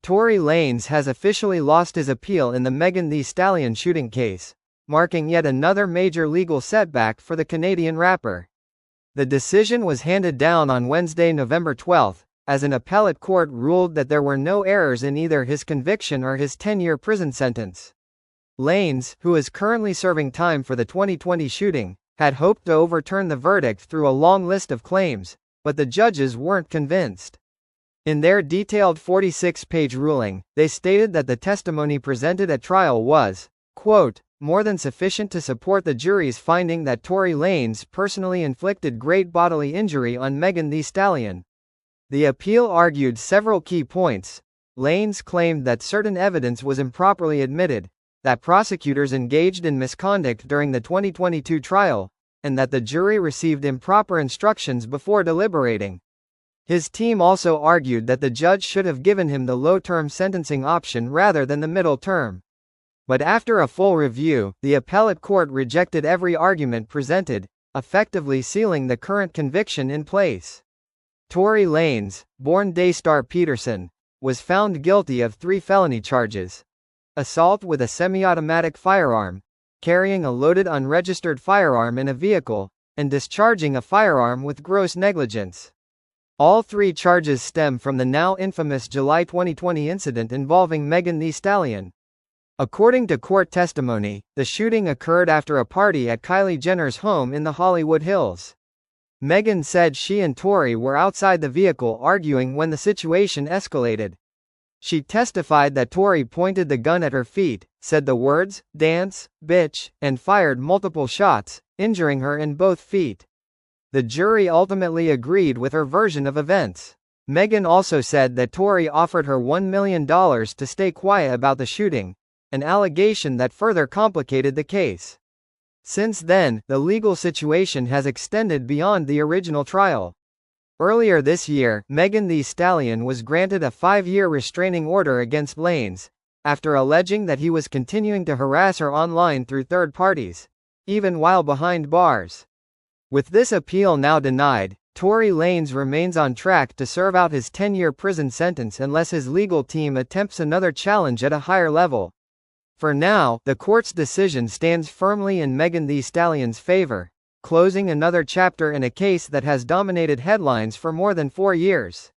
Tory Lanez has officially lost his appeal in the Megan Thee Stallion shooting case, marking yet another major legal setback for the Canadian rapper. The decision was handed down on Wednesday, November 12, as an appellate court ruled that there were no errors in either his conviction or his 10-year prison sentence. Lanez, who is currently serving time for the 2020 shooting, had hoped to overturn the verdict through a long list of claims, but the judges weren't convinced. In their detailed 46-page ruling, they stated that the testimony presented at trial was, quote, more than sufficient to support the jury's finding that Tory Lanez personally inflicted great bodily injury on Megan Thee Stallion. The appeal argued several key points. Lanez claimed that certain evidence was improperly admitted, that prosecutors engaged in misconduct during the 2022 trial, and that the jury received improper instructions before deliberating. His team also argued that the judge should have given him the low-term sentencing option rather than the middle term. But after a full review, the appellate court rejected every argument presented, effectively sealing the current conviction in place. Tory Lanez, born Daystar Peterson, was found guilty of 3 felony charges: assault with a semi-automatic firearm, carrying a loaded unregistered firearm in a vehicle, and discharging a firearm with gross negligence. All 3 charges stem from the now infamous July 2020 incident involving Megan Thee Stallion. According to court testimony, the shooting occurred after a party at Kylie Jenner's home in the Hollywood Hills. Megan said she and Tory were outside the vehicle arguing when the situation escalated. She testified that Tory pointed the gun at her feet, said the words, "dance, bitch," and fired multiple shots, injuring her in both feet. The jury ultimately agreed with her version of events. Megan also said that Tory offered her $1 million to stay quiet about the shooting, an allegation that further complicated the case. Since then, the legal situation has extended beyond the original trial. Earlier this year, Megan Thee Stallion was granted a 5-year restraining order against Lanez, after alleging that he was continuing to harass her online through third parties, even while behind bars. With this appeal now denied, Tory Lanez remains on track to serve out his 10-year prison sentence unless his legal team attempts another challenge at a higher level. For now, the court's decision stands firmly in Megan Thee Stallion's favor, closing another chapter in a case that has dominated headlines for more than 4 years.